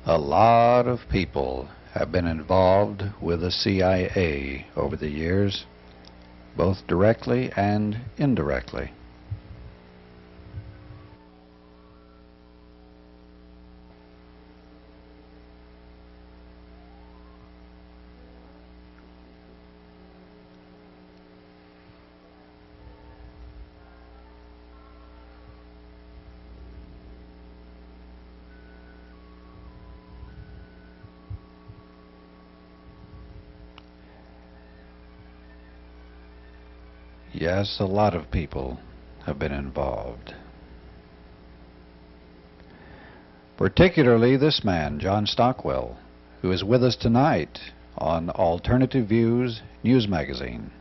A lot of people have been involved with the CIA over the years, both directly and indirectly. Yes, a lot of people have been involved. Particularly this man, John Stockwell, who is with us tonight on Alternative Views News Magazine.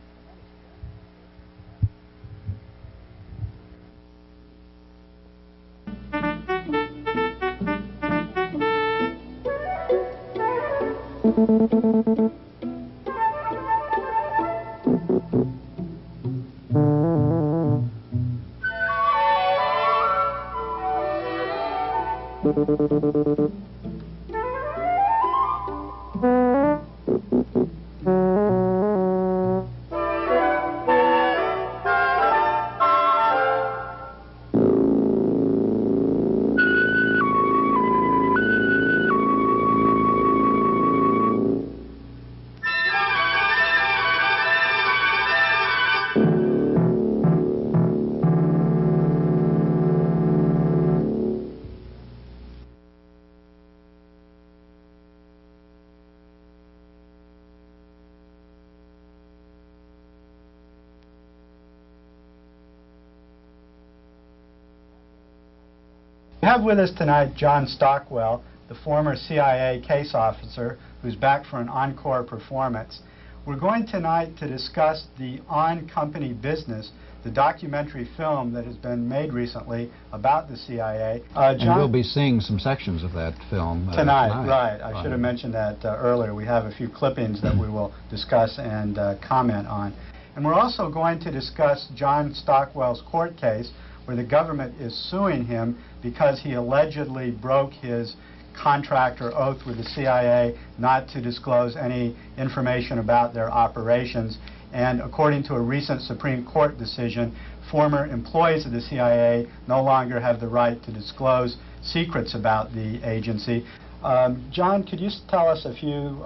We have with us tonight John Stockwell, the former CIA case officer who's back for an encore performance. We're going tonight to discuss the On Company Business, the documentary film that has been made recently about the CIA. John, and we'll be seeing some sections of that film tonight. Right. I should have mentioned that earlier. We have a few clippings that we will discuss and comment on. And we're also going to discuss John Stockwell's court case where the government is suing him because he allegedly broke his contract or oath with the CIA not to disclose any information about their operations. And according to a recent Supreme Court decision, former employees of the CIA no longer have the right to disclose secrets about the agency. John, could you tell us a few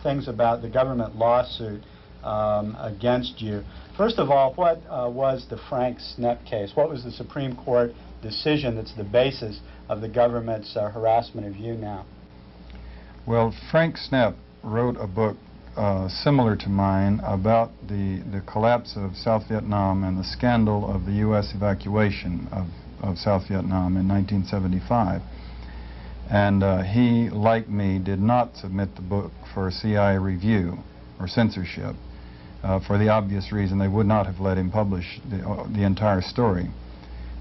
things about the government lawsuit against you? First of all, what was the Frank Snepp case? What was the Supreme Court decision that's the basis of the government's harassment of you now? Well, Frank Snepp wrote a book similar to mine about the collapse of South Vietnam and the scandal of the U.S. evacuation of South Vietnam in 1975. And he, like me, did not submit the book for CIA review or censorship. For the obvious reason they would not have let him publish the entire story.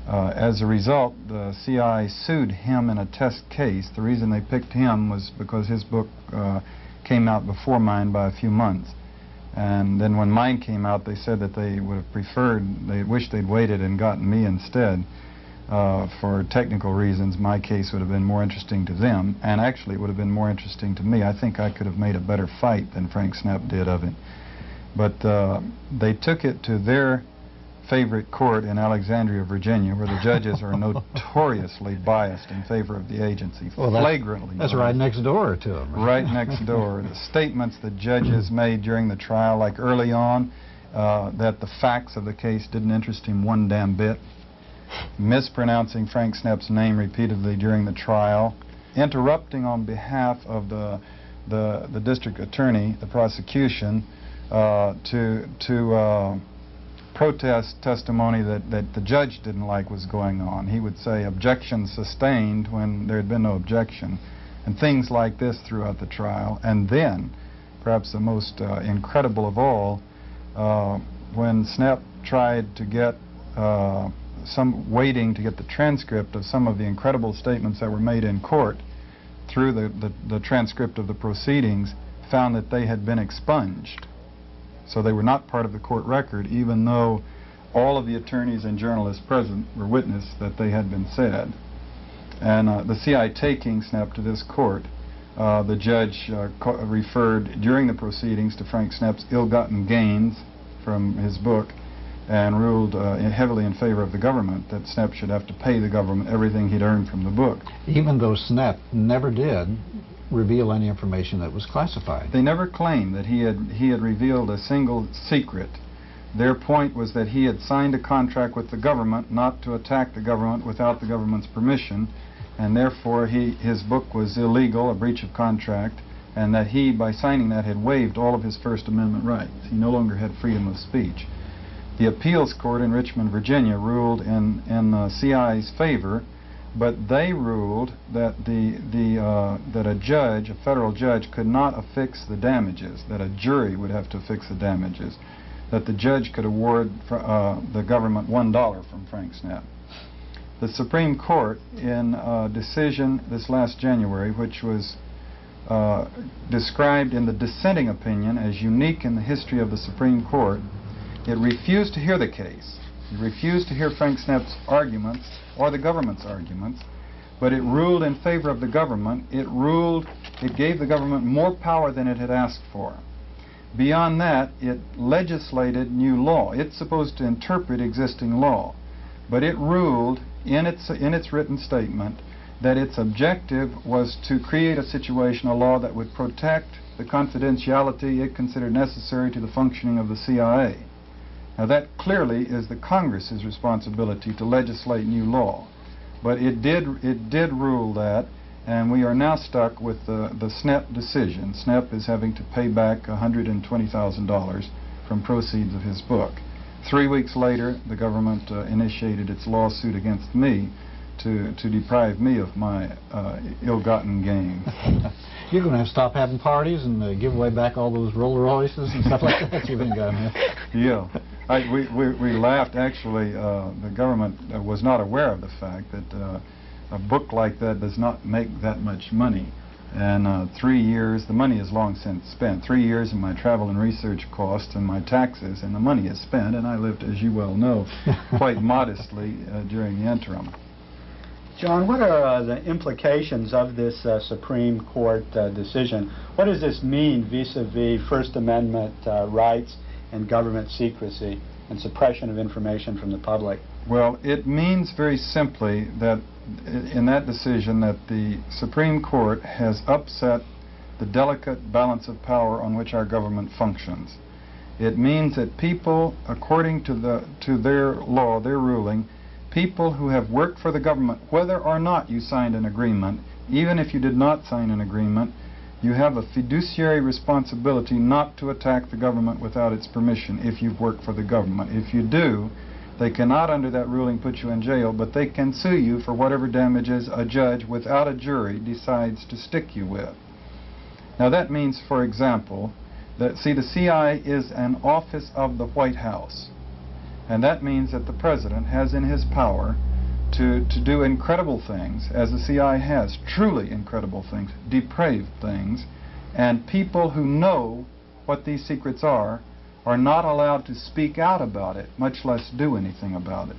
As a result, the CIA sued him in a test case. The reason they picked him was because his book came out before mine by a few months. And then when mine came out, they said that they would have preferred, they wished they'd waited and gotten me instead. For technical reasons, my case would have been more interesting to them, and actually it would have been more interesting to me. I think I could have made a better fight than Frank Snepp did of it. But they took it to their favorite court in Alexandria, Virginia, where the judges are notoriously biased in favor of the agency, flagrantly. That's right next door to them. Right next door. The statements the judges made during the trial, like early on, that the facts of the case didn't interest him one damn bit, mispronouncing Frank Snepp's name repeatedly during the trial, interrupting on behalf of the district attorney, the prosecution, to protest testimony that the judge didn't like was going on. He would say objection sustained when there had been no objection, and things like this throughout the trial. And then, perhaps the most incredible of all, when Snepp tried to get waiting to get the transcript of some of the incredible statements that were made in court through the transcript of the proceedings, found that they had been expunged. So they were not part of the court record, even though all of the attorneys and journalists present were witness that they had been said. And the CIA taking Snepp to this court The judge referred during the proceedings to Frank Snapp's ill-gotten gains from his book and ruled heavily in favor of the government, that Snapp should have to pay the government everything he'd earned from the book. Even though Snapp never did reveal any information that was classified. They never claimed that he had revealed a single secret. Their point was that he had signed a contract with the government not to attack the government without the government's permission, and therefore his book was illegal, a breach of contract, and that he, by signing that, had waived all of his First Amendment rights. He no longer had freedom of speech. The appeals court in Richmond, Virginia, ruled in CI's favor, but they ruled that that a judge, a federal judge, could not affix the damages, that a jury would have to affix the damages, that the judge could award the government $1 from Frank Snapp. The Supreme Court, in a decision this last January, which was described in the dissenting opinion as unique in the history of the Supreme Court, it refused to hear the case. It refused to hear Frank Snapp's arguments or the government's arguments, but it ruled in favor of the government. It gave the government more power than it had asked for. Beyond that, it legislated new law. It's supposed to interpret existing law, but it ruled in its written statement that its objective was to create a situation, a law that would protect the confidentiality it considered necessary to the functioning of the CIA. Now that clearly is the Congress's responsibility to legislate new law, but it did rule that, and we are now stuck with the Snapp decision. Snapp is having to pay back $120,000 from proceeds of his book. 3 weeks later, the government initiated its lawsuit against me to deprive me of my ill-gotten gains. You're going to have to stop having parties and give away back all those Rolls Royces and stuff like that you've been going with. Yeah. We laughed, actually. The government was not aware of the fact that a book like that does not make that much money. And 3 years, the money is long since spent. 3 years of my travel and research costs and my taxes, and the money is spent, and I lived, as you well know, quite modestly during the interim. John, what are the implications of this Supreme Court decision? What does this mean vis-a-vis First Amendment rights and government secrecy and suppression of information from the public? Well, it means very simply that in that decision that the Supreme Court has upset the delicate balance of power on which our government functions. It means that people, according to their law, their ruling, people who have worked for the government, whether or not you signed an agreement, even if you did not sign an agreement, you have a fiduciary responsibility not to attack the government without its permission if you've worked for the government. If you do, they cannot, under that ruling, put you in jail, but they can sue you for whatever damages a judge without a jury decides to stick you with. Now that means, for example, that, see, the CIA is an office of the White House. And that means that the President has in his power to do incredible things, as the CIA has, truly incredible things, depraved things, and people who know what these secrets are not allowed to speak out about it, much less do anything about it.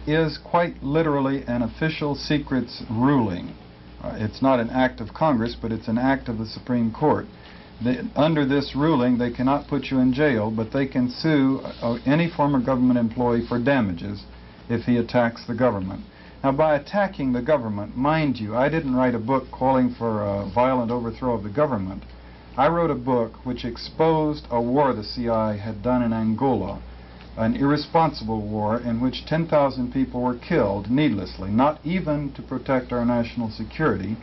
It is quite literally an official secrets ruling. It's not an act of Congress, but it's an act of the Supreme Court. Under this ruling, they cannot put you in jail, but they can sue any former government employee for damages if he attacks the government. Now, by attacking the government, mind you, I didn't write a book calling for a violent overthrow of the government. I wrote a book which exposed a war the CIA had done in Angola, an irresponsible war in which 10,000 people were killed needlessly, not even to protect our national security,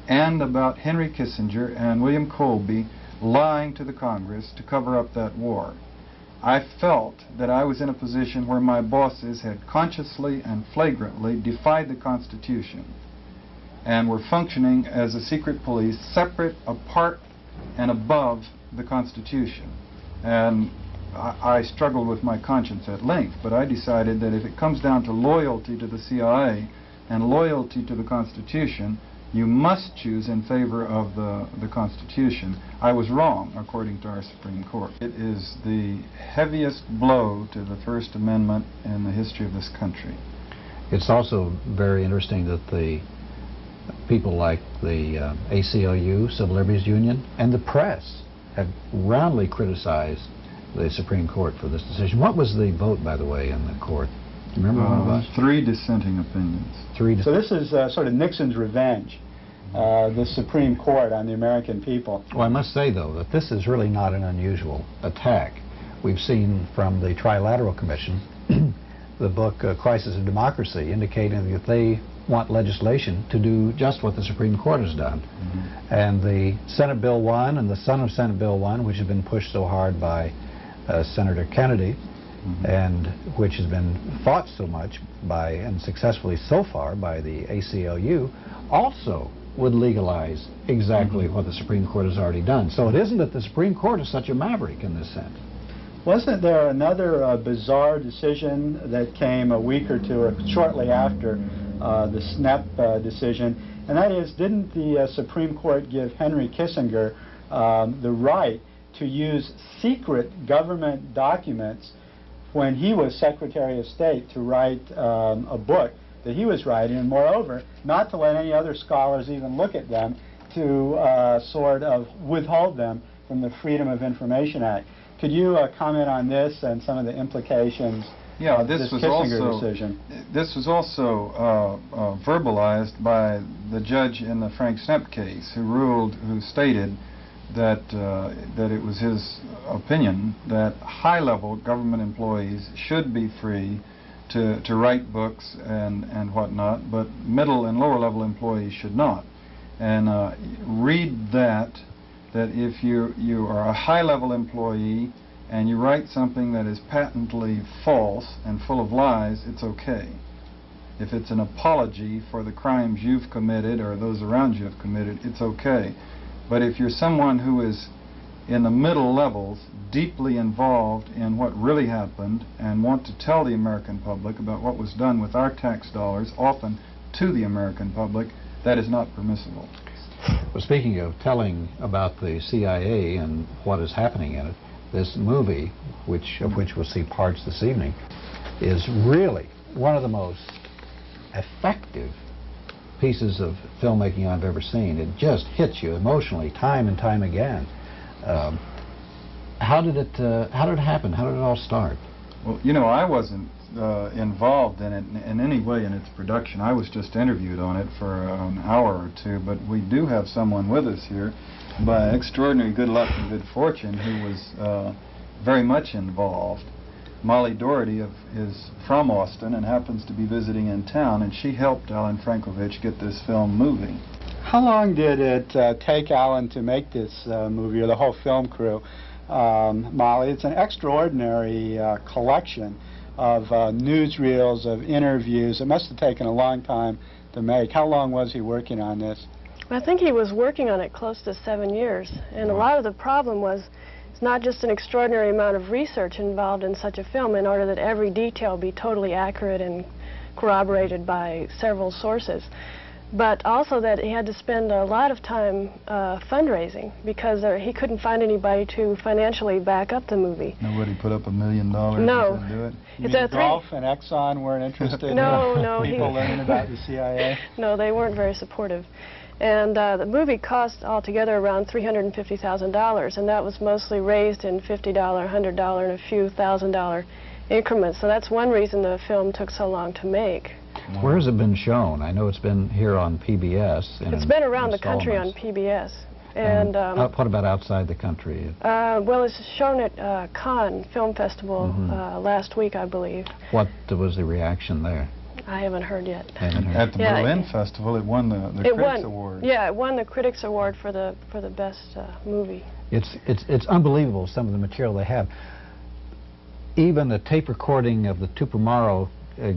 and about Henry Kissinger and William Colby lying to the Congress to cover up that war. I felt that I was in a position where my bosses had consciously and flagrantly defied the Constitution and were functioning as a secret police, separate, apart, and above the Constitution. And I struggled with my conscience at length, but I decided that if it comes down to loyalty to the CIA and loyalty to the Constitution, you must choose in favor of the Constitution. I was wrong, according to our Supreme Court. It is the heaviest blow to the First Amendment in the history of this country. It's also very interesting that the people like the ACLU, Civil Liberties Union, and the press have roundly criticized the Supreme Court for this decision. What was the vote, by the way, in the court? Do you remember what it was? 3 dissenting opinions. So this is sort of Nixon's revenge, the Supreme Court on the American people. Well, I must say, though, that this is really not an unusual attack. We've seen from the Trilateral Commission the book Crisis of Democracy, indicating that they want legislation to do just what the Supreme Court has done. And the Senate Bill 1 and the son of Senate Bill 1, which has been pushed so hard by Senator Kennedy, and which has been fought so much by, and successfully so far, by the ACLU, also would legalize exactly what the Supreme Court has already done. So it isn't that the Supreme Court is such a maverick in this sense. Wasn't there another bizarre decision that came a week or two or shortly after the SNEP decision, and that is, didn't the Supreme Court give Henry Kissinger the right to use secret government documents when he was Secretary of State to write a book that he was writing, and moreover, not to let any other scholars even look at them, to sort of withhold them from the Freedom of Information Act. Could you comment on this and some of the implications of this Kissinger decision? This was also verbalized by the judge in the Frank Snepp case, who stated that it was his opinion that high-level government employees should be free to write books and whatnot, but middle and lower-level employees should not. And read that if you are a high-level employee and you write something that is patently false and full of lies, it's okay. If it's an apology for the crimes you've committed or those around you have committed, it's okay. But if you're someone who is in the middle levels, deeply involved in what really happened, and want to tell the American public about what was done with our tax dollars, often to the American public, that is not permissible. Well, speaking of telling about the CIA and what is happening in it, this movie, of which we'll see parts this evening, is really one of the most effective pieces of filmmaking I've ever seen. It just hits you emotionally time and time again. How did it happen? How did it all start? Well, you know, I wasn't involved in it in any way in its production. I was just interviewed on it for an hour or two, but we do have someone with us here by extraordinary good luck and good fortune who was very much involved. Molly Dougherty is from Austin and happens to be visiting in town, and she helped Alan Frankovich get this film moving. How long did it take Alan to make this movie, or the whole film crew? Molly, it's an extraordinary collection of newsreels, of interviews. It must have taken a long time to make. How long was he working on this? I think he was working on it close to 7 years, and a lot of the problem was it's not just an extraordinary amount of research involved in such a film in order that every detail be totally accurate and corroborated by several sources, but also that he had to spend a lot of time fundraising, because he couldn't find anybody to financially back up the movie. Nobody put up $1 million no. to do it? You mean Gulf and Exxon weren't interested no, in people learning about the CIA? No, they weren't very supportive. And the movie cost altogether around $350,000, and that was mostly raised in $50, $100, and a few $1,000 increments. So that's one reason the film took so long to make. Where has it been shown? I know it's been here on PBS. It's been around the country on PBS. And what about outside the country? Well, it's shown at Cannes Film Festival last week, I believe. What was the reaction there? I haven't heard yet. At the Berlin Festival, it won the Critics Award. Yeah, it won the Critics Award for the best movie. It's unbelievable, some of the material they have. Even a tape recording of the Tupamaro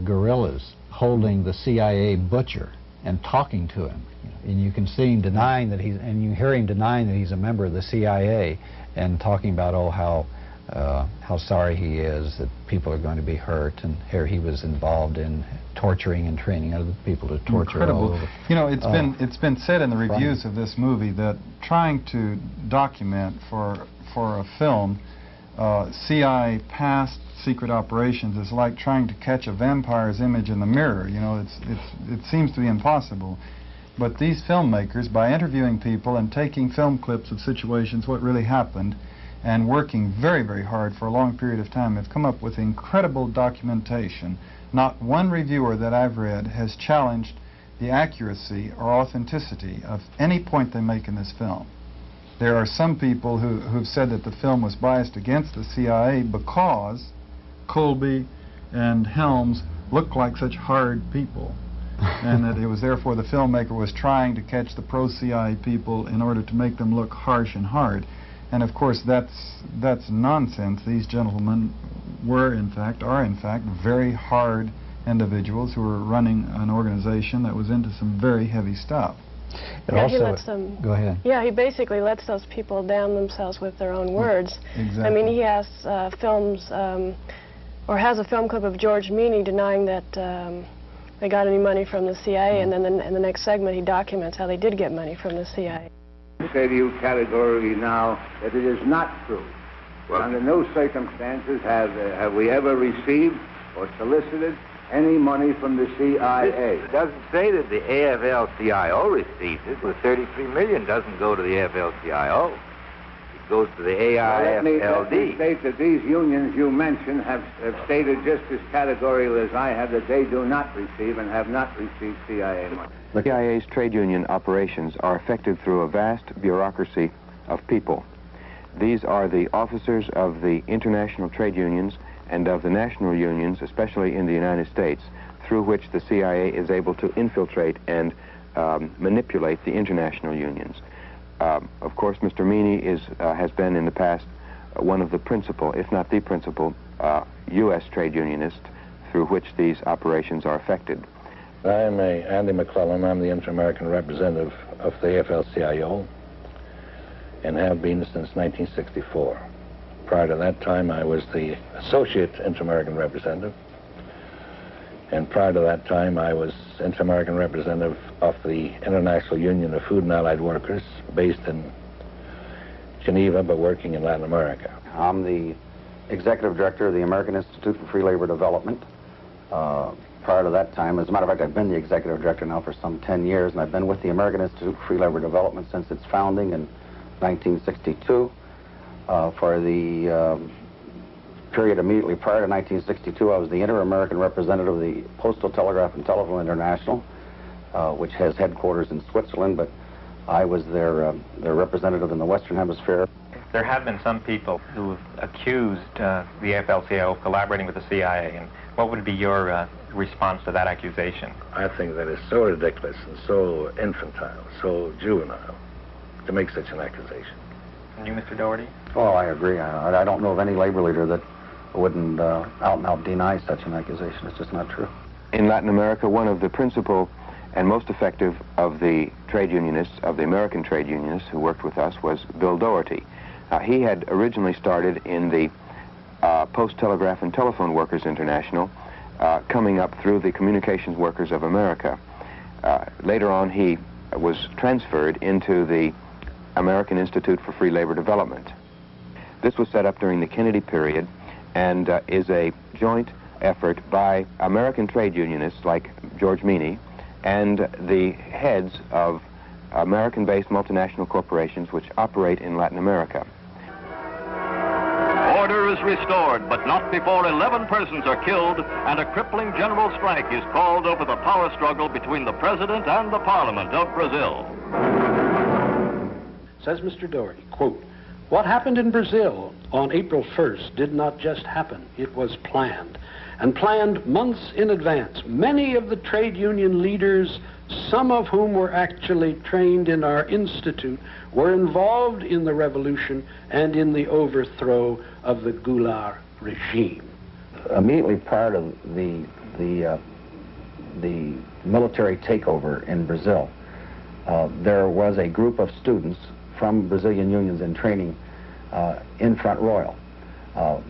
guerrillas holding the CIA butcher and talking to him, and you can see him denying that and you hear him denying that he's a member of the CIA, and talking about how sorry he is that people are going to be hurt, and here he was involved in torturing and training other people to torture. Incredible. You know, it's been said in the reviews of this movie that trying to document for a film CI past secret operations is like trying to catch a vampire's image in the mirror. You know, it seems to be impossible. But these filmmakers, by interviewing people and taking film clips of situations, what really happened, and working very, very hard for a long period of time, have come up with incredible documentation. Not one reviewer that I've read has challenged the accuracy or authenticity of any point they make in this film. There are some people who've said that the film was biased against the CIA because Colby and Helms looked like such hard people, and that it was therefore the filmmaker was trying to catch the pro-CIA people in order to make them look harsh and hard. And of course that's nonsense. These gentlemen are in fact very hard individuals who were running an organization that was into some very heavy stuff. Yeah, he lets them, go ahead. Yeah, he basically lets those people damn themselves with their own words. Exactly. I mean, he has films, or has a film clip of George Meany denying that they got any money from the CIA, and then in the next segment he documents how they did get money from the CIA. I say to you categorically now that it is not true. Well, under no circumstances have we ever received or solicited any money from the CIA. It doesn't say that the AFL-CIO received it. The $33 million doesn't go to the AFL-CIO. It goes to the AIFLD. Let me state that these unions you mentioned have stated just as categorically as I have that they do not receive and have not received CIA money. The CIA's trade union operations are effected through a vast bureaucracy of people. These are the officers of the international trade unions and of the national unions, especially in the United States, through which the CIA is able to infiltrate and manipulate the international unions. Of course, Mr. Meany has been in the past one of the principal, if not the principal, U.S. trade unionist through which these operations are effected. I'm Andy McClellan. I'm the Inter-American representative of the AFL-CIO and have been since 1964. Prior to that time, I was the Associate Inter-American Representative. And prior to that time, I was Inter-American Representative of the International Union of Food and Allied Workers, based in Geneva, but working in Latin America. I'm the Executive Director of the American Institute for Free Labor Development. Prior to that time, as a matter of fact, I've been the Executive Director now for some 10 years, and I've been with the American Institute for Free Labor Development since its founding in 1962. For the period immediately prior to 1962, I was the Inter-American Representative of the Postal Telegraph and Telephone International, which has headquarters in Switzerland, but I was their representative in the Western Hemisphere. There have been some people who have accused the AFL-CIO of collaborating with the CIA, and what would be your response to that accusation? I think that is so ridiculous and so infantile, so juvenile, to make such an accusation. And you, Mr. Dougherty? Oh, I agree. I don't know of any labor leader that wouldn't out and out deny such an accusation. It's just not true. In Latin America, one of the principal and most effective of the trade unionists, of the American trade unionists who worked with us, was Bill Dougherty. He had originally started in the Post Telegraph and Telephone Workers International, coming up through the Communications Workers of America. Later on, he was transferred into the American Institute for Free Labor Development. This was set up during the Kennedy period and is a joint effort by American trade unionists like George Meany and the heads of American-based multinational corporations which operate in Latin America. Order is restored, but not before 11 persons are killed and a crippling general strike is called over the power struggle between the President and the Parliament of Brazil. Says Mr. Dougherty, quote, "What happened in Brazil on April 1st did not just happen, it was planned, and planned months in advance. Many of the trade union leaders, some of whom were actually trained in our institute, were involved in the revolution and in the overthrow of the Goulart regime." Immediately prior to the military takeover in Brazil, there was a group of students from Brazilian unions in training in Front Royal.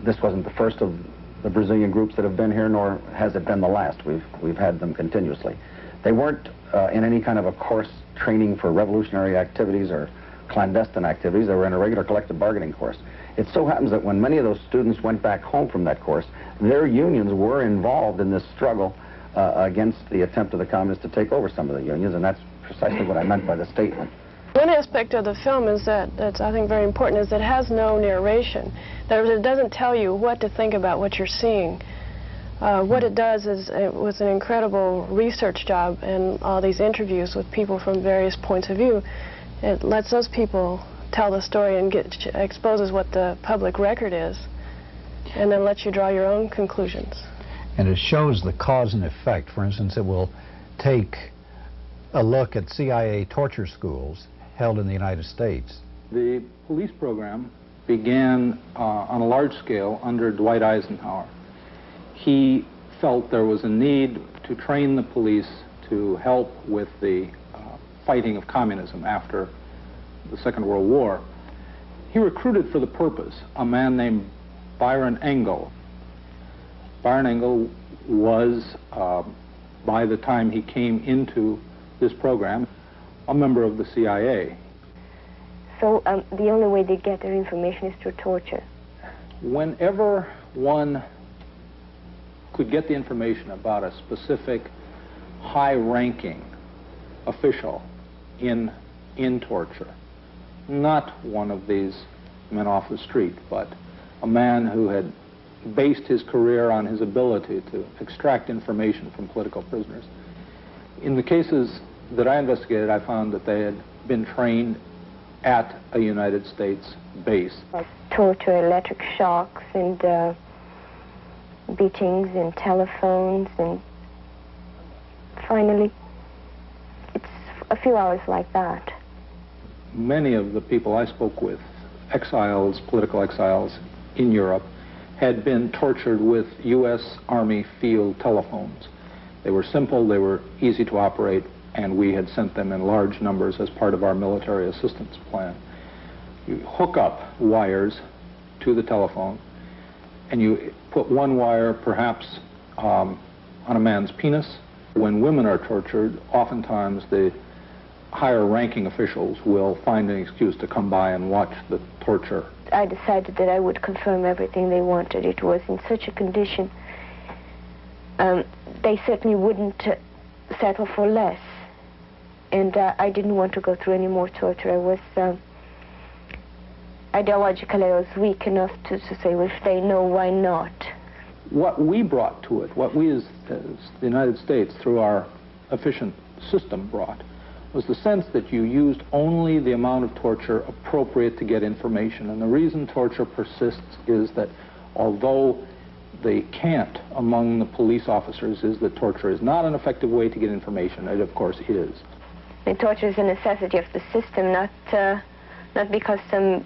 This wasn't the first of the Brazilian groups that have been here, nor has it been the last. We've had them continuously. They weren't in any kind of a course training for revolutionary activities or clandestine activities. They were in a regular collective bargaining course. It so happens that when many of those students went back home from that course, their unions were involved in this struggle against the attempt of the communists to take over some of the unions, and that's precisely what I meant by the statement. One aspect of the film is that's I think very important is that it has no narration. That it doesn't tell you what to think about what you're seeing. What it does is, it was an incredible research job and all these interviews with people from various points of view. It lets those people tell the story and exposes what the public record is, and then lets you draw your own conclusions. And it shows the cause and effect. For instance, it will take a look at CIA torture schools held in the United States. The police program began on a large scale under Dwight Eisenhower. He felt there was a need to train the police to help with the fighting of communism after the Second World War. He recruited for the purpose a man named Byron Engel. Byron Engel was, by the time he came into this program, a member of the CIA. So the only way they get their information is through torture? Whenever one could get the information about a specific high-ranking official in torture, not one of these men off the street, but a man who had based his career on his ability to extract information from political prisoners. In the cases that I investigated, I found that they had been trained at a United States base. Like torture, electric shocks, and beatings, and telephones, and finally, it's a few hours like that. Many of the people I spoke with, exiles, political exiles in Europe, had been tortured with U.S. Army field telephones. They were simple, they were easy to operate, and we had sent them in large numbers as part of our military assistance plan. You hook up wires to the telephone, and you put one wire perhaps on a man's penis. When women are tortured, oftentimes the higher-ranking officials will find an excuse to come by and watch the torture. I decided that I would confirm everything they wanted. It was in such a condition. They certainly wouldn't settle for less. And I didn't want to go through any more torture. I was, ideologically, I was weak enough to say, well, if they know, why not? What we brought to it, what we as the United States, through our efficient system brought, was the sense that you used only the amount of torture appropriate to get information. And the reason torture persists is that although the cant among the police officers is that torture is not an effective way to get information, it of course is. And torture is a necessity of the system, not because some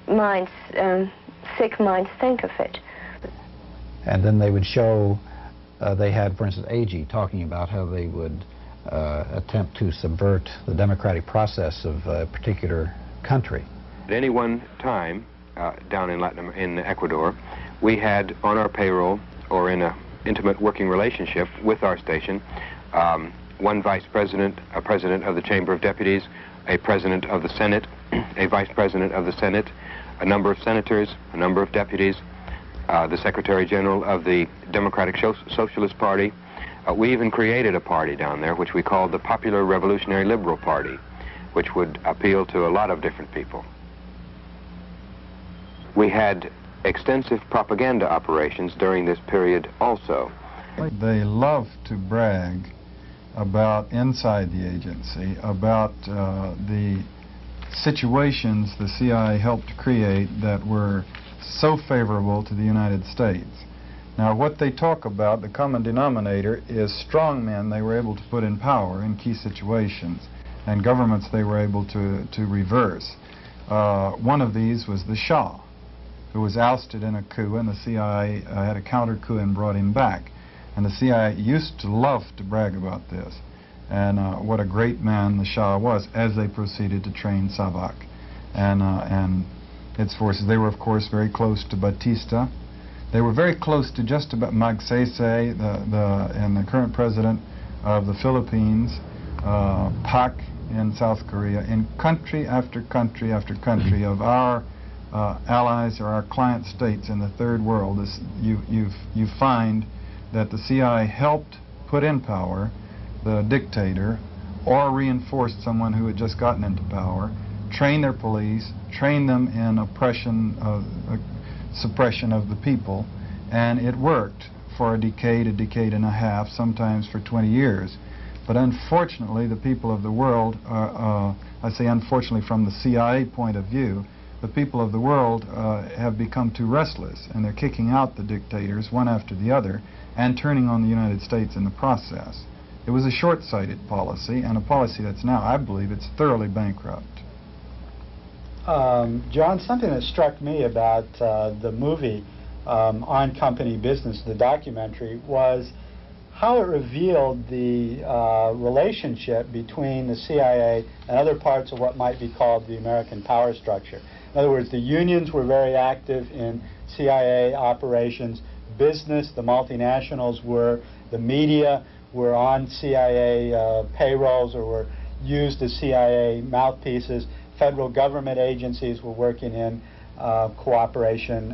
minds, sick minds think of it. And then they would show, they had, for instance, AG talking about how they would attempt to subvert the democratic process of a particular country. At any one time, down in Ecuador, we had on our payroll, or in an intimate working relationship with our station, one vice president, a president of the Chamber of Deputies, a president of the Senate, a vice president of the Senate, a number of senators, a number of deputies, the Secretary General of the Democratic Socialist Party. We even created a party down there which we called the Popular Revolutionary Liberal Party, which would appeal to a lot of different people. We had extensive propaganda operations during this period also. They love to brag about inside the agency, about the situations the CIA helped create that were so favorable to the United States. Now, what they talk about, the common denominator, is strong men they were able to put in power in key situations, and governments they were able to reverse. One of these was the Shah, who was ousted in a coup, and the CIA had a counter coup and brought him back. And the CIA used to love to brag about this, and what a great man the Shah was as they proceeded to train Savak and its forces. They were, of course, very close to Batista. They were very close to just about Magsaysay, and the current president of the Philippines, Pak in South Korea, in country after country after country of our allies or our client states in the third world. You find that the CIA helped put in power the dictator or reinforced someone who had just gotten into power, train their police, train them in oppression, suppression of the people, and it worked for a decade and a half, sometimes for 20 years. But unfortunately, the people of the world, I say unfortunately from the CIA point of view, the people of the world have become too restless, and they're kicking out the dictators one after the other and turning on the United States in the process. It was a short-sighted policy, and a policy that's now, I believe, it's thoroughly bankrupt. John, something that struck me about the movie On Company Business, the documentary, was how it revealed the relationship between the CIA and other parts of what might be called the American power structure. In other words, the unions were very active in CIA operations, business, the multinationals were, the media were on CIA payrolls or were used as CIA mouthpieces. Federal government agencies were working in cooperation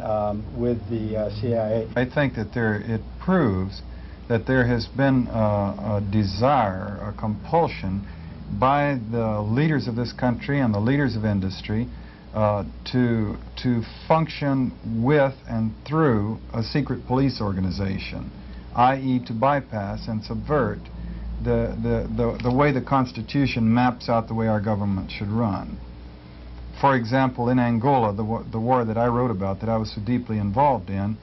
with the CIA. I think that it proves that there has been a desire, a compulsion by the leaders of this country and the leaders of industry to function with and through a secret police organization, i.e. to bypass and subvert the way the Constitution maps out the way our government should run. For example, in Angola, the war that I wrote about, that I was so deeply involved in,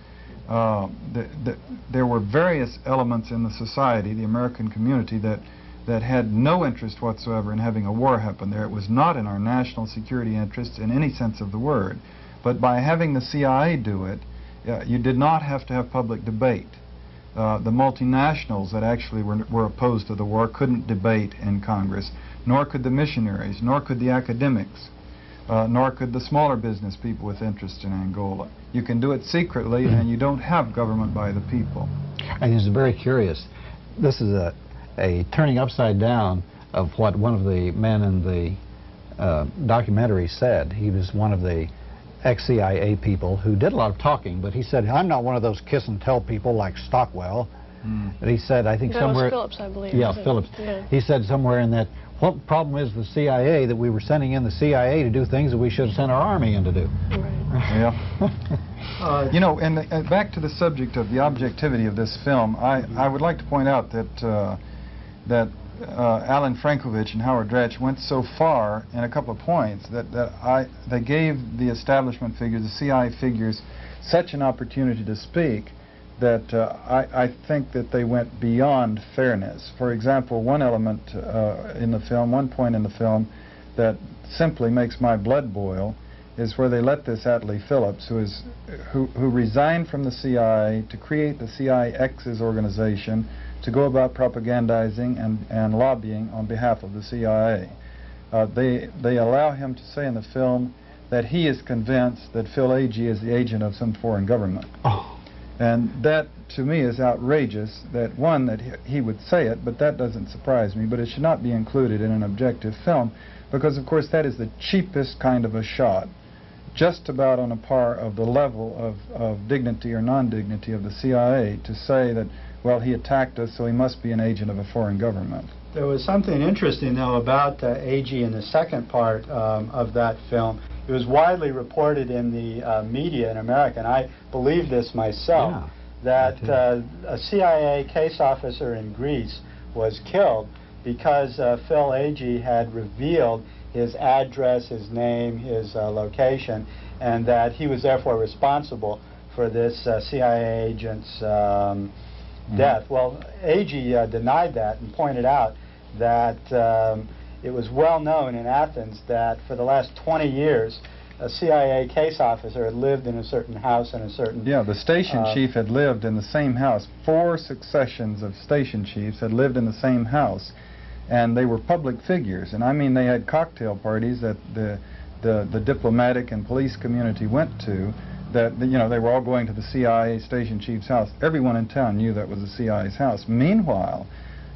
there were various elements in the society, the American community, that had no interest whatsoever in having a war happen there. It was not in our national security interests in any sense of the word. But by having the CIA do it, you did not have to have public debate. The multinationals that actually were opposed to the war couldn't debate in Congress, nor could the missionaries, nor could the academics, nor could the smaller business people with interest in Angola. You can do it secretly, and you don't have government by the people. I think it's very curious. This is a turning upside down of what one of the men in the documentary said. He was one of the ex-CIA people who did a lot of talking, but he said, I'm not one of those kiss and tell people like Stockwell. But he said, I think that somewhere... was Phillips, I believe. Yeah, Phillips. Yeah. He said somewhere in that, what problem is the CIA that we were sending in the CIA to do things that we should have sent our army in to do? Right. Yeah. You know, and back to the subject of the objectivity of this film, I would like to point out that Alan Frankovich and Howard Dratch went so far in a couple of points that they gave the establishment figures, the CIA figures, such an opportunity to speak that I think that they went beyond fairness. For example, one element in the film, one point in the film that simply makes my blood boil is where they let this Atlee Phillips, who resigned from the CIA to create the CIX's organization to go about propagandizing and lobbying on behalf of the CIA. They allow him to say in the film that he is convinced that Phil Agee is the agent of some foreign government. Oh. And that, to me, is outrageous, that one, that he would say it, but that doesn't surprise me, but it should not be included in an objective film, because, of course, that is the cheapest kind of a shot, just about on a par of the level of dignity or non-dignity of the CIA, to say that, well, he attacked us, so he must be an agent of a foreign government. There was something interesting, though, about Agee in the second part of that film. It was widely reported in the media in America, and I believe this myself, that a CIA case officer in Greece was killed because Phil Agee had revealed his address, his name, his location, and that he was therefore responsible for this CIA agent's death. Well, Agee denied that and pointed out that it was well known in Athens that for the last 20 years a CIA case officer had lived in a certain house in a certain... Yeah, the station chief had lived in the same house. 4 successions of station chiefs had lived in the same house, and they were public figures. And I mean, they had cocktail parties that the diplomatic and police community went to, that, you know, they were all going to the CIA station chief's house. Everyone in town knew that was the CIA's house. Meanwhile,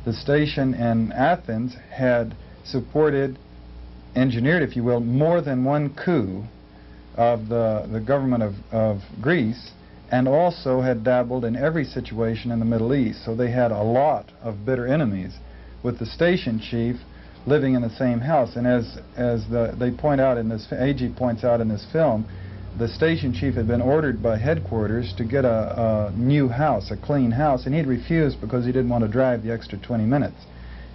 the station in Athens had supported, engineered, if you will, more than one coup of the government of Greece, and also had dabbled in every situation in the Middle East. So they had a lot of bitter enemies, with the station chief living in the same house. And as they point out in this, AG points out in this film, the station chief had been ordered by headquarters to get a new house, a clean house, and he'd refused because he didn't want to drive the extra 20 minutes.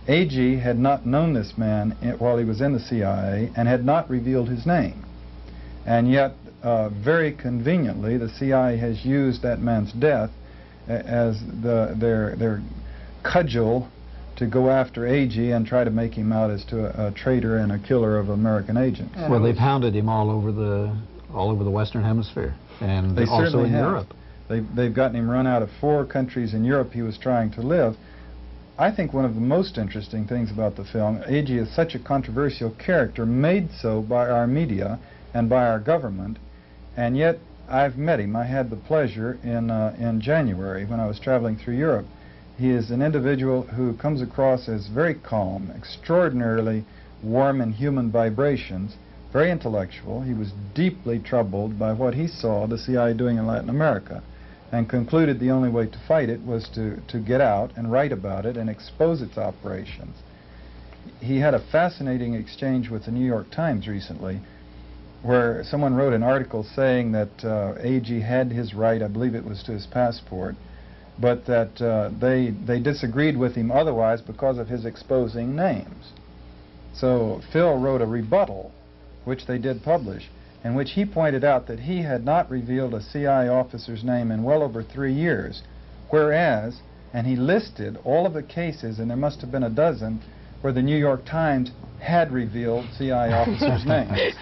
AG had not known this man while he was in the CIA and had not revealed his name. And yet, very conveniently, the CIA has used that man's death as their cudgel to go after AG and try to make him out as to a traitor and a killer of American agents. Well, they've hounded him all over the Western Hemisphere, and they also in have. Europe. They've gotten him run out of 4 countries in Europe he was trying to live. I think one of the most interesting things about the film, AG is such a controversial character, made so by our media and by our government, and yet I've met him. I had the pleasure in January when I was traveling through Europe. He is an individual who comes across as very calm, extraordinarily warm in human vibrations, very intellectual. He was deeply troubled by what he saw the CIA doing in Latin America, and concluded the only way to fight it was to get out and write about it and expose its operations. He had a fascinating exchange with the New York Times recently, where someone wrote an article saying that AG had his right, I believe it was to his passport, but that they disagreed with him otherwise because of his exposing names. So Phil wrote a rebuttal, which they did publish, in which he pointed out that he had not revealed a CIA officer's name in well over 3 years, whereas, and he listed all of the cases, and there must have been a dozen, where the New York Times had revealed CIA officers' names,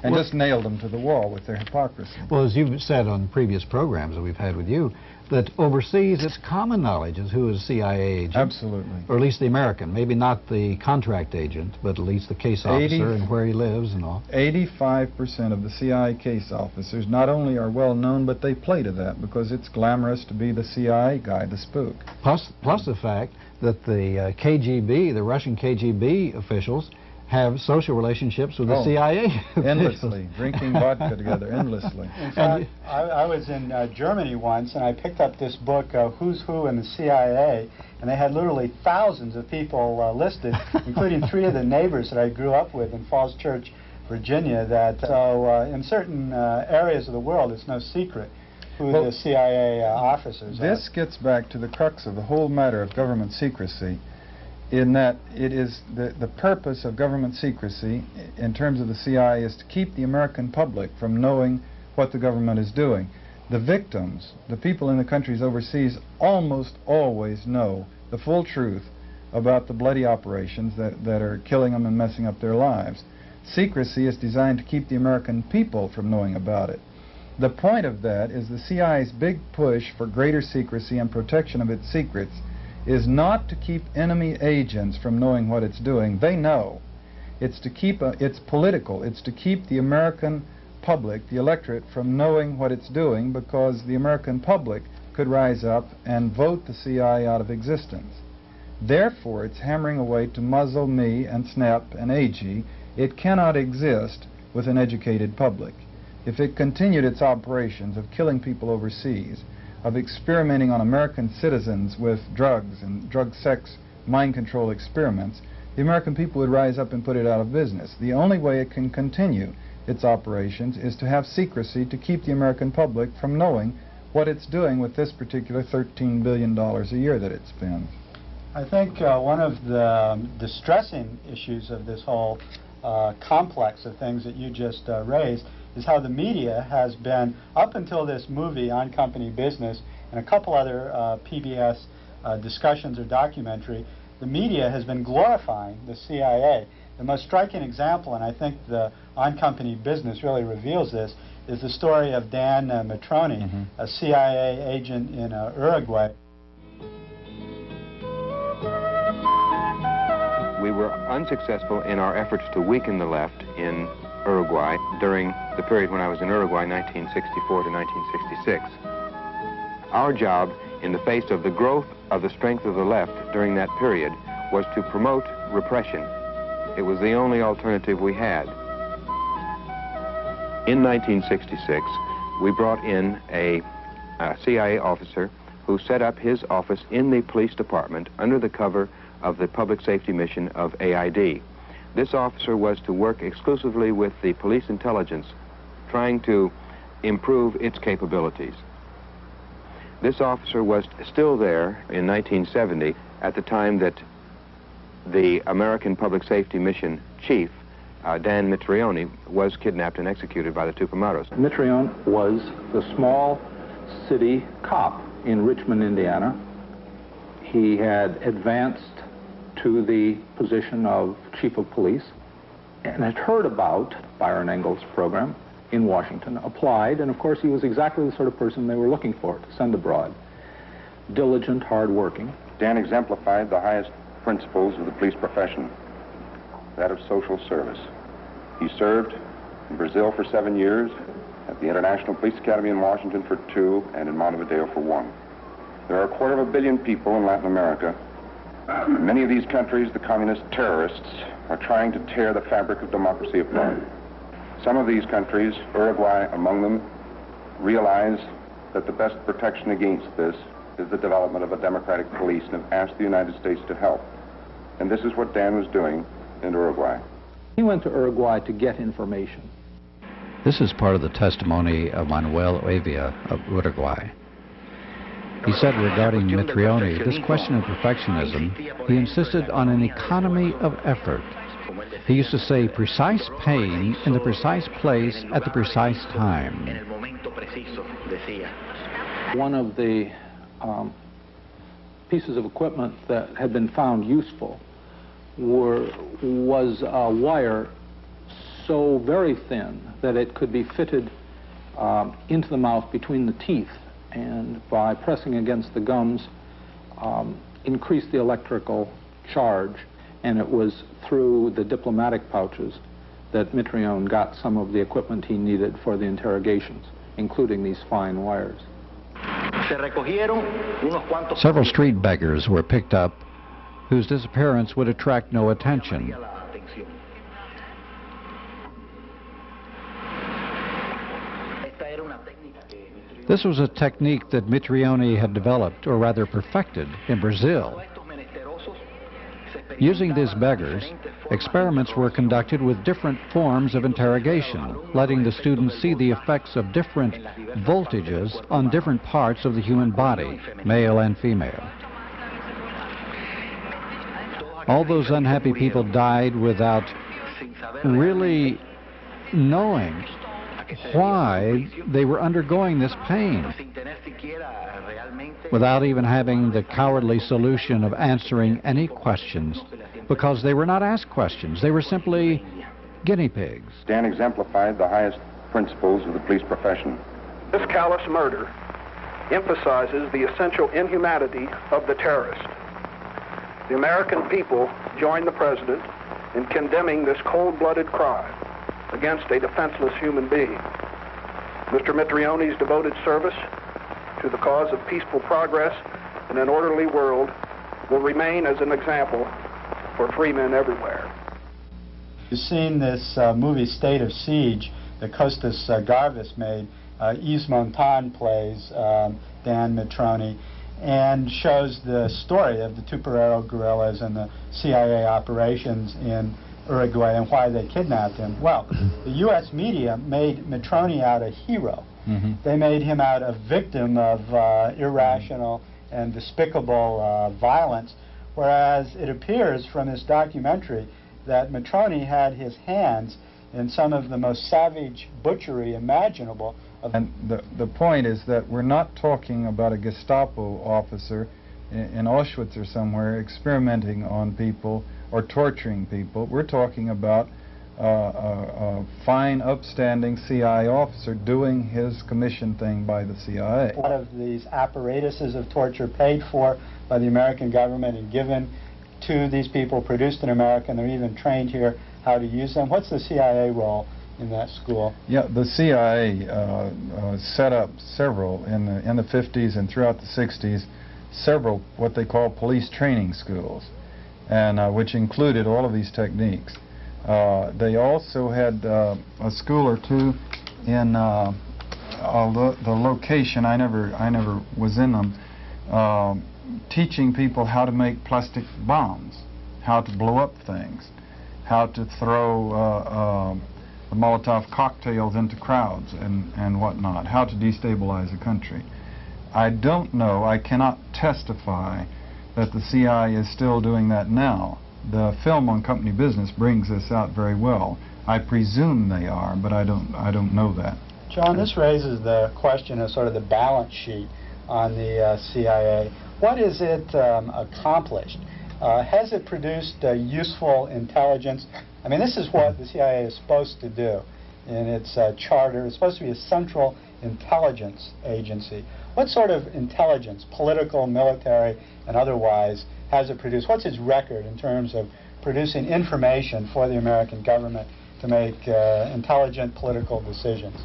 and just nailed them to the wall with their hypocrisy. Well, as you've said on previous programs that we've had with you, that overseas it's common knowledge as who is a CIA agent. Absolutely. Or at least the American. Maybe not the contract agent, but at least the case officer and where he lives and all. 85% of the CIA case officers not only are well known, but they play to that because it's glamorous to be the CIA guy, the spook. Plus the fact that the KGB, the Russian KGB officials, have social relationships with the CIA. Endlessly, drinking vodka together, endlessly. In fact, I was in Germany once, and I picked up this book, Who's Who in the CIA, and they had literally thousands of people listed, including 3 of the neighbors that I grew up with in Falls Church, Virginia, that so in certain areas of the world, it's no secret who the CIA officers are. This gets back to the crux of the whole matter of government secrecy, in that it is the purpose of government secrecy in terms of the CIA is to keep the American public from knowing what the government is doing. The victims, the people in the countries overseas, almost always know the full truth about the bloody operations that are killing them and messing up their lives. Secrecy is designed to keep the American people from knowing about it. The point of that is the CIA's big push for greater secrecy and protection of its secrets is not to keep enemy agents from knowing what it's doing. They know. It's to keep, it's political. It's to keep the American public, the electorate, from knowing what it's doing, because the American public could rise up and vote the CIA out of existence. Therefore, it's hammering away to muzzle me and Snap and AG. It cannot exist with an educated public. If it continued its operations of killing people overseas, of experimenting on American citizens with drugs and drug-sex mind control experiments, the American people would rise up and put it out of business. The only way it can continue its operations is to have secrecy to keep the American public from knowing what it's doing with this particular $13 billion a year that it spends. I think one of the distressing issues of this whole complex of things that you just raised is how the media has been, up until this movie on company business and a couple other PBS discussions or documentary, the media has been glorifying the CIA. The most striking example, and I think the On Company Business really reveals this, is the story of Dan Mitrione, a CIA agent in Uruguay. We were unsuccessful in our efforts to weaken the left in Uruguay during the period when I was in Uruguay, 1964 to 1966. Our job, in the face of the growth of the strength of the left during that period, was to promote repression. It was the only alternative we had. In 1966, we brought in a CIA officer who set up his office in the police department under the cover of the public safety mission of AID. This officer was to work exclusively with the police intelligence, trying to improve its capabilities. This officer was still there in 1970 at the time that the American Public Safety Mission chief, Dan Mitrione, was kidnapped and executed by the Tupamaros. Mitrione was the small city cop in Richmond, Indiana. He had advanced to the position of chief of police and had heard about Byron Engel's program in Washington, applied, and of course he was exactly the sort of person they were looking for to send abroad. Diligent, hard-working. Dan exemplified the highest principles of the police profession, that of social service. He served in Brazil for 7 years, at the International Police Academy in Washington for 2, and in Montevideo for 1. There are 250 million people in Latin America. In many of these countries, the communist terrorists are trying to tear the fabric of democracy apart. Some of these countries, Uruguay among them, realize that the best protection against this is the development of a democratic police and have asked the United States to help. And this is what Dan was doing in Uruguay. He went to Uruguay to get information. This is part of the testimony of Manuel Evia of Uruguay. He said regarding Mitrione, this question of perfectionism, he insisted on an economy of effort. He used to say precise pain in the precise place at the precise time. One of the pieces of equipment that had been found useful was a wire so very thin that it could be fitted into the mouth between the teeth, and by pressing against the gums increase the electrical charge, and it was through the diplomatic pouches that Mitrione got some of the equipment he needed for the interrogations, including these fine wires. Several street beggars were picked up whose disappearance would attract no attention. This was a technique that Mitrione had developed, or rather perfected, in Brazil. Using these beggars, experiments were conducted with different forms of interrogation, letting the students see the effects of different voltages on different parts of the human body, male and female. All those unhappy people died without really knowing why they were undergoing this pain, without even having the cowardly solution of answering any questions, because they were not asked questions. They were simply guinea pigs. Dan exemplified the highest principles of the police profession. This callous murder emphasizes the essential inhumanity of the terrorist. The American people join the President in condemning this cold-blooded crime against a defenseless human being. Mr. Mitrione's devoted service to the cause of peaceful progress in an orderly world will remain as an example for free men everywhere. You've seen this movie State of Siege that Costas Garvis made. Yves Montand plays Dan Mitrione, and shows the story of the Tupamaro guerrillas and the CIA operations in Uruguay and why they kidnapped him. Well, the U.S. media made Mitrione out a hero. They made him out a victim of irrational and despicable violence, whereas it appears from this documentary that Mitrione had his hands in some of the most savage butchery imaginable. And the point is that we're not talking about a Gestapo officer in Auschwitz or somewhere experimenting on people or torturing people. We're talking about a fine, upstanding CIA officer doing his commission thing by the CIA. A lot of these apparatuses of torture paid for by the American government and given to these people, produced in America, and they're even trained here how to use them. What's the CIA role in that school? Yeah, the CIA set up several in the 50s and throughout the 60s, several what they call police training schools, and which included all of these techniques. They also had a school or two in the location. I never was in them, teaching people how to make plastic bombs, how to blow up things. how to throw the Molotov cocktails into crowds and whatnot, how to destabilize a country. I don't know, I cannot testify that the CIA is still doing that now. The film on company business brings this out very well. I presume they are, but I don't know that. John, this raises the question of sort of the balance sheet on the CIA. What has it accomplished? Has it produced useful intelligence? I mean, this is what the CIA is supposed to do in its charter. It's supposed to be a central intelligence agency. What sort of intelligence, political, military, and otherwise, has it produced? What's its record in terms of producing information for the American government to make intelligent political decisions?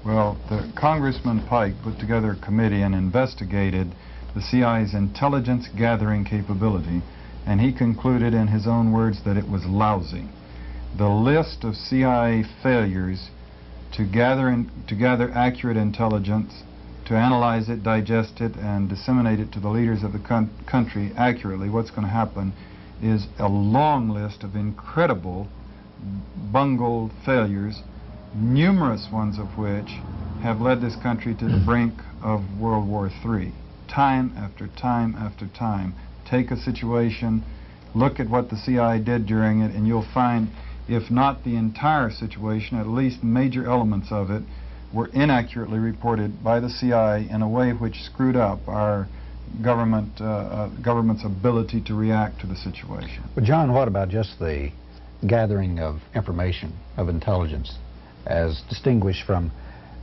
Well, Congressman Pike put together a committee and investigated the CIA's intelligence gathering capability, and he concluded in his own words that it was lousy. The list of CIA failures to gather accurate intelligence, to analyze it, digest it, and disseminate it to the leaders of the country accurately, what's going to happen is a long list of incredible bungled failures, numerous ones of which have led this country to the brink of World War III. Time after time after time. Take a situation, look at what the CIA did during it, and you'll find, if not the entire situation, at least major elements of it were inaccurately reported by the CIA in a way which screwed up our government's ability to react to the situation. But John, what about just the gathering of information, of intelligence, as distinguished from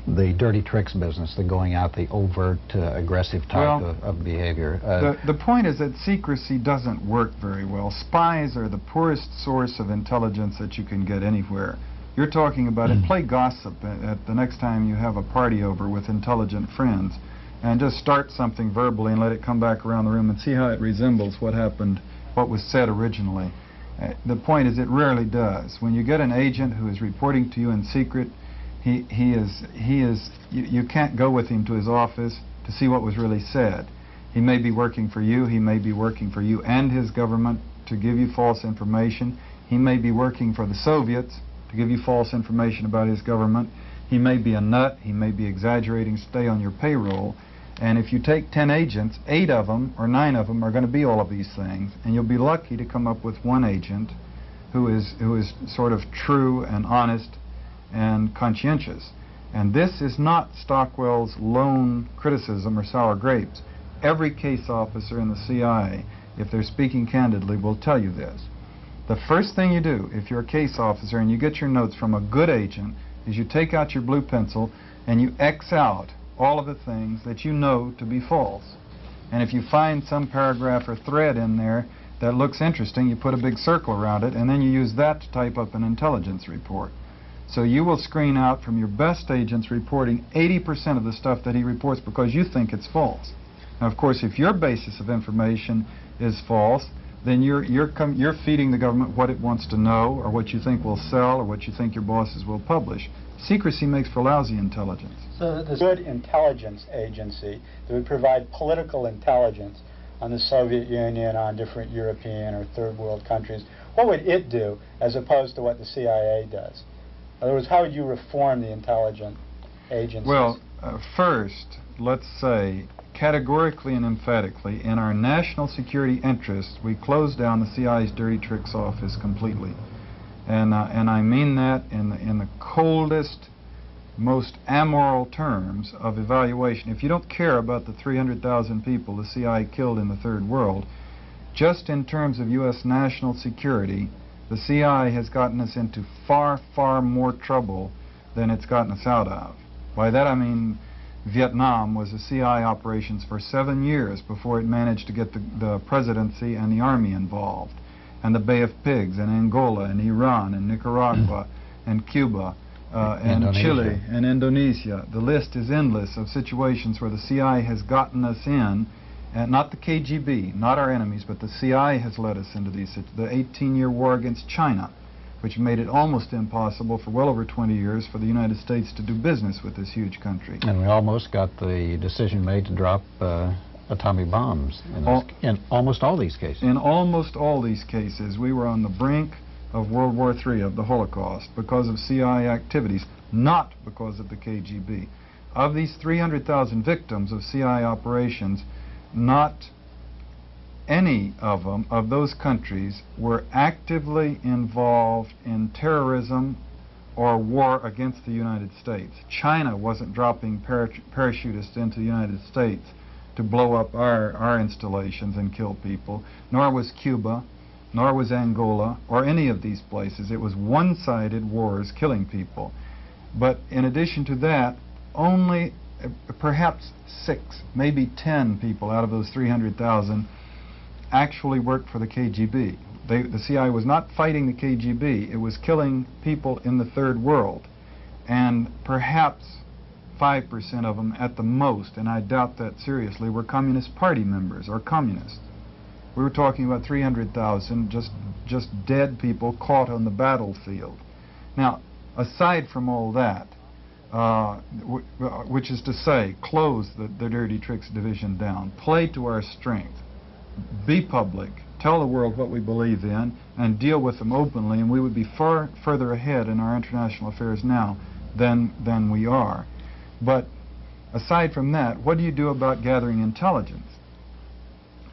the dirty tricks business, the going out, the overt, aggressive type of behavior? The point is that secrecy doesn't work very well. Spies are the poorest source of intelligence that you can get anywhere. You're talking about it. Play gossip at the next time you have a party over with intelligent friends, and just start something verbally and let it come back around the room and see how it resembles what happened, what was said originally. The point is it rarely does. When you get an agent who is reporting to you in secret, you can't go with him to his office to see what was really said. He may be working for you, he may be working for you and his government to give you false information. He may be working for the Soviets to give you false information about his government. He may be a nut, he may be exaggerating to stay on your payroll. And if you take 10 agents, 8 of them or 9 of them are going to be all of these things, and you'll be lucky to come up with one agent who is sort of true and honest and conscientious. And this is not Stockwell's lone criticism or sour grapes. Every case officer in the CIA, if they're speaking candidly, will tell you this. The first thing you do, if you're a case officer and you get your notes from a good agent, is you take out your blue pencil and you X out all of the things that you know to be false. And if you find some paragraph or thread in there that looks interesting, you put a big circle around it, and then you use that to type up an intelligence report. So you will screen out from your best agents reporting 80% of the stuff that he reports because you think it's false. Now, of course, if your basis of information is false, then you're feeding the government what it wants to know, or what you think will sell, or what you think your bosses will publish. Secrecy makes for lousy intelligence. So the good intelligence agency that would provide political intelligence on the Soviet Union, on different European or third world countries, what would it do as opposed to what the CIA does? In other words, how would you reform the intelligence agencies? Well, first, let's say, categorically and emphatically, in our national security interests, we closed down the CIA's dirty tricks office completely. And I mean that in the coldest, most amoral terms of evaluation. If you don't care about the 300,000 people the CIA killed in the Third World, just in terms of U.S. national security, the CIA has gotten us into far, far more trouble than it's gotten us out of. By that I mean Vietnam was a CIA operations for 7 years before it managed to get the presidency and the army involved. And the Bay of Pigs, and Angola, and Iran, and Nicaragua, and Cuba, and Chile, and Indonesia. The list is endless of situations where the CIA has gotten us in, and not the KGB, not our enemies, but the CIA has led us into these. The 18-year war against China, which made it almost impossible for well over 20 years for the United States to do business with this huge country. And we almost got the decision made to drop atomic bombs in almost all these cases. In almost all these cases, we were on the brink of World War III, of the Holocaust, because of CIA activities, not because of the KGB. Of these 300,000 victims of CIA operations, not any of them, of those countries, were actively involved in terrorism or war against the United States. China wasn't dropping parachutists into the United States to blow up our installations and kill people, nor was Cuba, nor was Angola, or any of these places. It was one-sided wars killing people. But in addition to that, only perhaps 6, maybe 10 people out of those 300,000 actually worked for the KGB. The CIA was not fighting the KGB. It was killing people in the third world. And perhaps 5% of them at the most, and I doubt that seriously, were Communist Party members or communists. We were talking about 300,000 just dead people caught on the battlefield. Now, aside from all that, which is to say, close the Dirty Tricks Division down, play to our strength, be public, tell the world what we believe in, and deal with them openly, and we would be far further ahead in our international affairs now than we are. But aside from that, what do you do about gathering intelligence?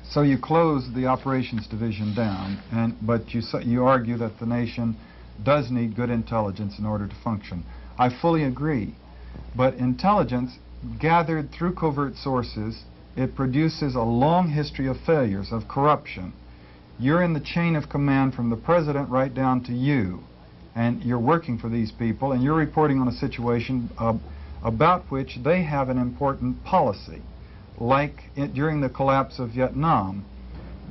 So you close the operations division down, but you argue that the nation does need good intelligence in order to function. I fully agree, but intelligence gathered through covert sources, it produces a long history of failures, of corruption. You're in the chain of command from the president right down to you, and you're working for these people, and you're reporting on a situation about which they have an important policy. Like during the collapse of Vietnam,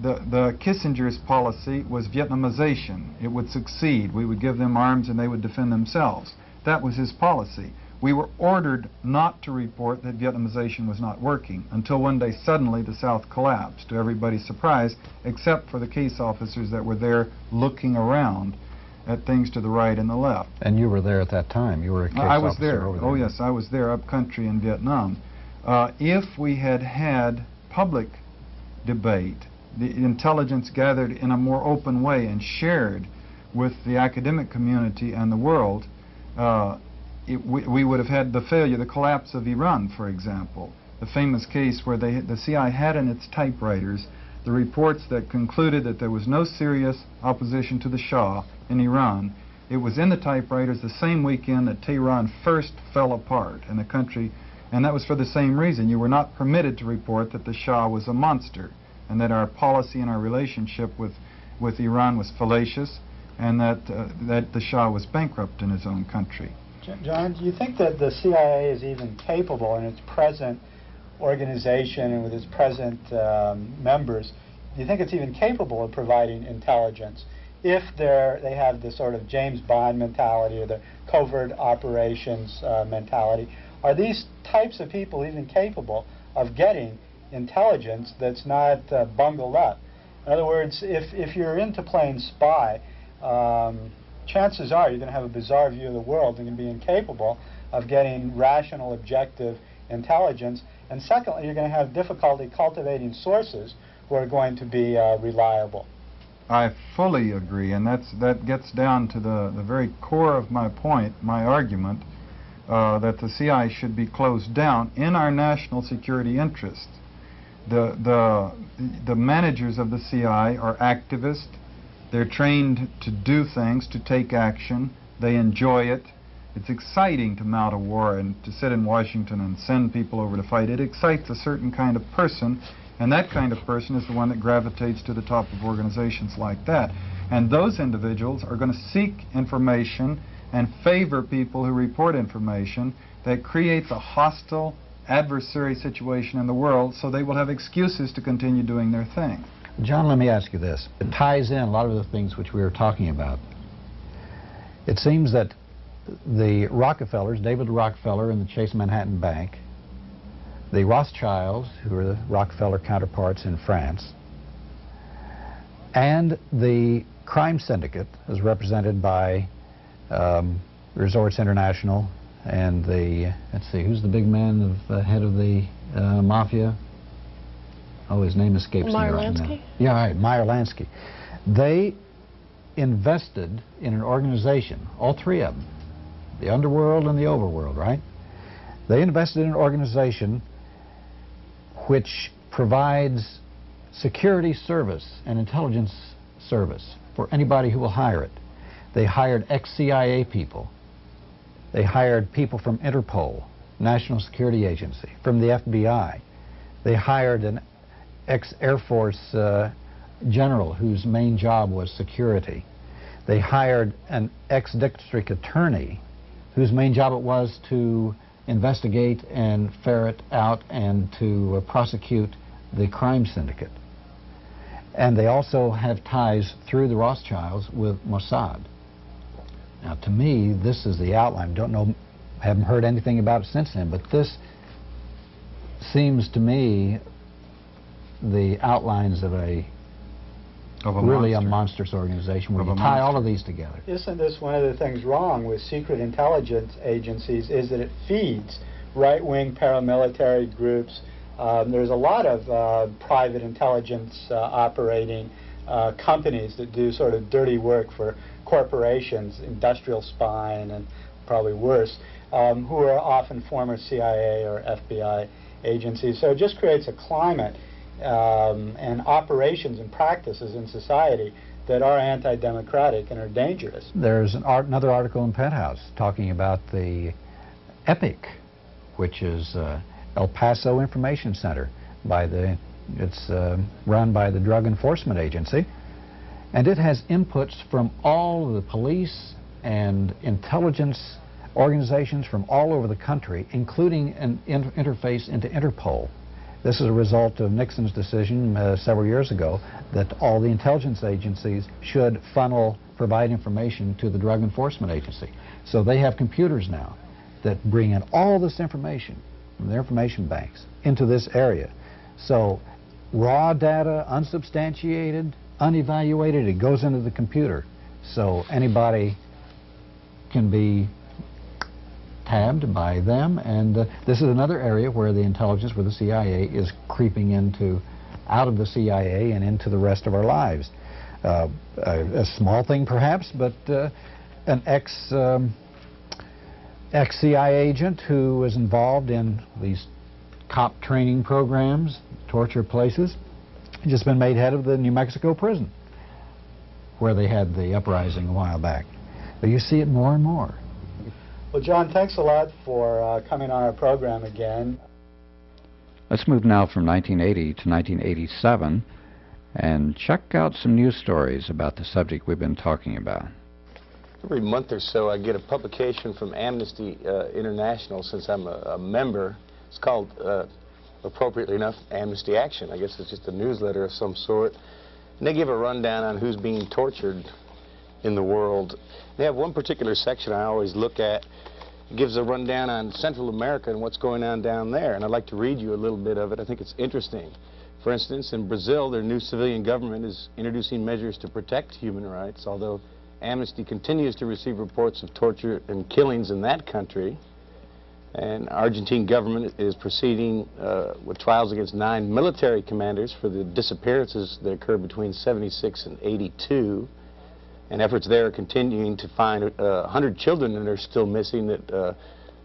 the Kissinger's policy was Vietnamization. It would succeed. We would give them arms and they would defend themselves. That was his policy. We were ordered not to report that Vietnamization was not working until one day suddenly the South collapsed, to everybody's surprise, except for the case officers that were there looking around at things to the right and the left. And you were there at that time. You were a case I was officer there. over there. Oh yes, I was there up country in Vietnam. If we had had public debate, the intelligence gathered in a more open way and shared with the academic community and the world, we would have had the failure, the collapse of Iran, for example. The famous case where the CIA had in its typewriters the reports that concluded that there was no serious opposition to the Shah in Iran. It was in the typewriters the same weekend that Tehran first fell apart in the country, and that was for the same reason. You were not permitted to report that the Shah was a monster, and that our policy and our relationship with Iran was fallacious, and that the Shah was bankrupt in his own country. John, do you think that the CIA is even capable in its present organization and with its present members, do you think it's even capable of providing intelligence if they have the sort of James Bond mentality or the covert operations mentality? Are these types of people even capable of getting intelligence that's not bungled up? In other words, if you're into playing spy, chances are you're going to have a bizarre view of the world and going to be incapable of getting rational, objective intelligence. And secondly, you're going to have difficulty cultivating sources who are going to be reliable. I fully agree, and that gets down to the very core of my point, my argument, that the CIA should be closed down in our national security interests. The managers of the CIA are activists. They're trained to do things, to take action. They enjoy it. It's exciting to mount a war and to sit in Washington and send people over to fight. It excites a certain kind of person, and that kind of person is the one that gravitates to the top of organizations like that. And those individuals are going to seek information and favor people who report information that creates a hostile, adversary situation in the world, so they will have excuses to continue doing their thing. John, let me ask you this. It ties in a lot of the things which we were talking about. It seems that the Rockefellers, David Rockefeller and the Chase Manhattan Bank, the Rothschilds, who are the Rockefeller counterparts in France, and the crime syndicate, as represented by Resorts International and the, let's see, who's the big man, head of the mafia? Oh, his name escapes me right now. Lansky? Yeah, right, Meyer Lansky. They invested in an organization, all three of them, the underworld and the overworld, right? They invested in an organization which provides security service and intelligence service for anybody who will hire it. They hired ex-CIA people. They hired people from Interpol, National Security Agency, from the FBI. They hired an ex-Air Force general whose main job was security. They hired an ex-district attorney whose main job it was to investigate and ferret out and to prosecute the crime syndicate. And they also have ties through the Rothschilds with Mossad. Now, to me, this is the outline. Don't know, haven't heard anything about it since then, but this seems to me the outlines of a monstrous organization where you tie all of these together. Isn't this one of the things wrong with secret intelligence agencies, is that it feeds right-wing paramilitary groups. There's a lot of private intelligence operating companies that do sort of dirty work for corporations, industrial spying and probably worse, who are often former CIA or FBI agencies. So it just creates a climate and operations and practices in society that are anti-democratic and are dangerous. There's another article in Penthouse talking about the EPIC, which is El Paso Information Center. It's run by the Drug Enforcement Agency, and it has inputs from all of the police and intelligence organizations from all over the country, including an interface into Interpol. This is a result of Nixon's decision several years ago that all the intelligence agencies should provide information to the Drug Enforcement Agency. So they have computers now that bring in all this information from their information banks into this area. So raw data, unsubstantiated, unevaluated, it goes into the computer. So anybody can be tabbed by them, and this is another area where the intelligence with the CIA is creeping out of the CIA and into the rest of our lives. A small thing perhaps, but an ex-CIA agent who was involved in these cop training programs, torture places, just been made head of the New Mexico prison where they had the uprising a while back. But you see it more and more. Well, John, thanks a lot for coming on our program again. Let's move now from 1980 to 1987 and check out some news stories about the subject we've been talking about. Every month or so I get a publication from Amnesty International, since I'm a member. It's called, appropriately enough, Amnesty Action. I guess it's just a newsletter of some sort. And they give a rundown on who's being tortured in the world. They have one particular section I always look at. It gives a rundown on Central America and what's going on down there, and I'd like to read you a little bit of it. I think it's interesting. For instance, in Brazil, their new civilian government is introducing measures to protect human rights, although Amnesty continues to receive reports of torture and killings in that country. And Argentine government is proceeding with trials against 9 military commanders for the disappearances that occurred between 76 and 82. And efforts there are continuing to find 100 children that are still missing that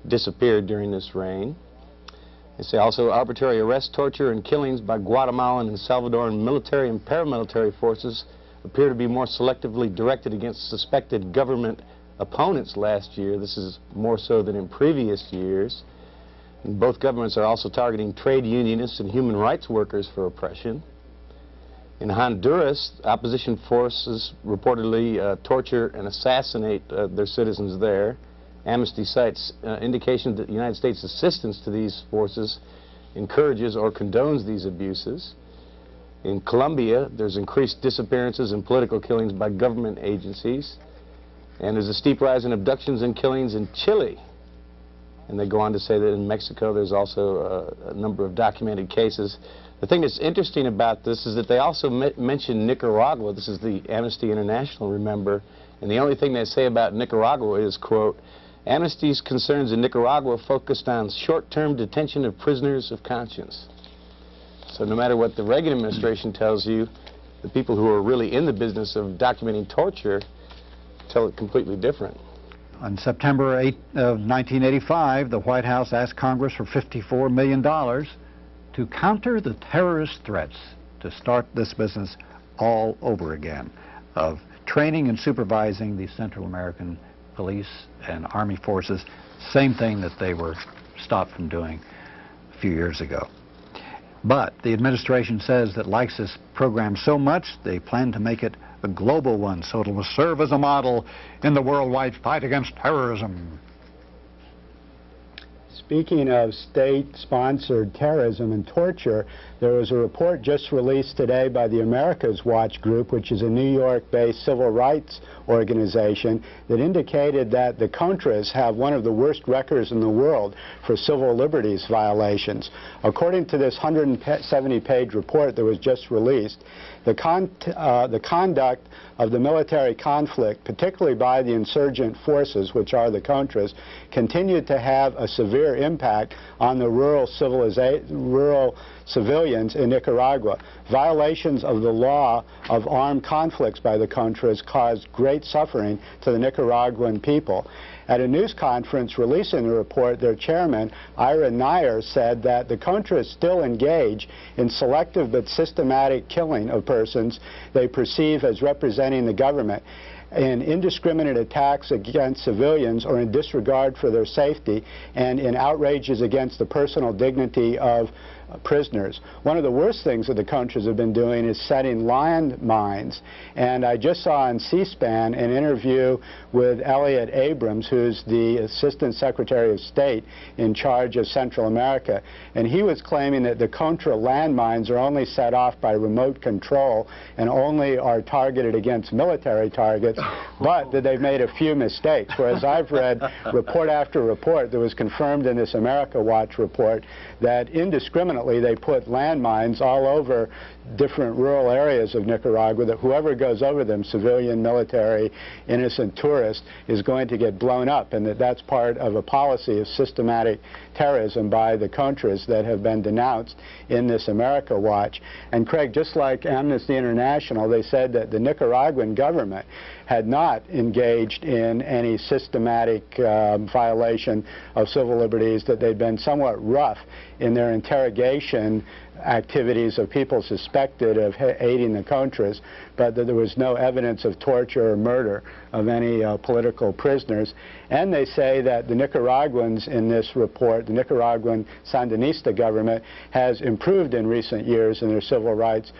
disappeared during this reign. They say also arbitrary arrest, torture, and killings by Guatemalan and Salvadoran military and paramilitary forces appear to be more selectively directed against suspected government opponents last year. This is more so than in previous years. And both governments are also targeting trade unionists and human rights workers for oppression. In Honduras, opposition forces reportedly torture and assassinate their citizens there. Amnesty cites indications that the United States' assistance to these forces encourages or condones these abuses. In Colombia, there's increased disappearances and political killings by government agencies. And there's a steep rise in abductions and killings in Chile. And they go on to say that in Mexico there's also a number of documented cases. The thing that's interesting about this is that they also mention Nicaragua. This is the Amnesty International, remember. And the only thing they say about Nicaragua is, quote, Amnesty's concerns in Nicaragua focused on short-term detention of prisoners of conscience. So no matter what the Reagan administration tells you, The people who are really in the business of documenting torture tell it completely different. On September 8 of 1985, the White House asked Congress for $54 million to counter the terrorist threats, to start this business all over again of training and supervising the Central American police and army forces, same thing that they were stopped from doing a few years ago. But the administration says that likes this program so much, they plan to make it a global one, so it will serve as a model in the worldwide fight against terrorism. Speaking of state-sponsored terrorism and torture, there was a report just released today by the America's Watch Group, which is a New York-based civil rights organization, that indicated that the Contras have one of the worst records in the world for civil liberties violations. According to this 170-page report that was just released, the conduct of the military conflict, particularly by the insurgent forces, which are the Contras, continued to have a severe impact on the rural civilians in Nicaragua. Violations of the law of armed conflicts by the Contras caused great suffering to the Nicaraguan people. At a news conference releasing the report, their chairman, Ira Nair, said that the Contras still engage in selective but systematic killing of persons they perceive as representing the government, in indiscriminate attacks against civilians or in disregard for their safety, and in outrages against the personal dignity of prisoners. One of the worst things that the Contras have been doing is setting landmines. And I just saw on C-SPAN an interview with Elliot Abrams, who's the Assistant Secretary of State in charge of Central America. And he was claiming that the Contra landmines are only set off by remote control and only are targeted against military targets, but that they've made a few mistakes. Whereas I've read report after report that was confirmed in this America Watch report that indiscriminately they put landmines all over different rural areas of Nicaragua, that whoever goes over them, civilian, military, innocent tourist, is going to get blown up, and that that's part of a policy of systematic terrorism by the Contras that have been denounced in this America Watch. And Craig, just like Amnesty International, they said that the Nicaraguan government had not engaged in any systematic violation of civil liberties, that they'd been somewhat rough in their interrogation activities of people suspected of aiding the Contras, but that there was no evidence of torture or murder of any political prisoners. And they say that the Nicaraguans in this report, the Nicaraguan Sandinista government, has improved in recent years in their civil rights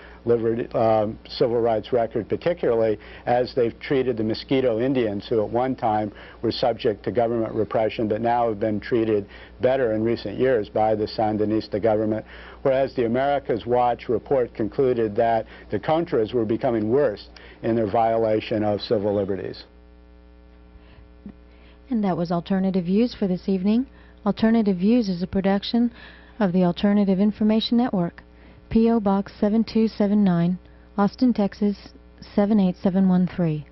record, particularly as they've treated the Mosquito Indians, who at one time were subject to government repression, but now have been treated better in recent years by the Sandinista government. Whereas the America's Watch report concluded that the Contras were becoming worse in their violation of civil liberties. And that was Alternative Views for this evening. Alternative Views is a production of the Alternative Information Network. P.O. Box 7279, Austin, Texas 78713.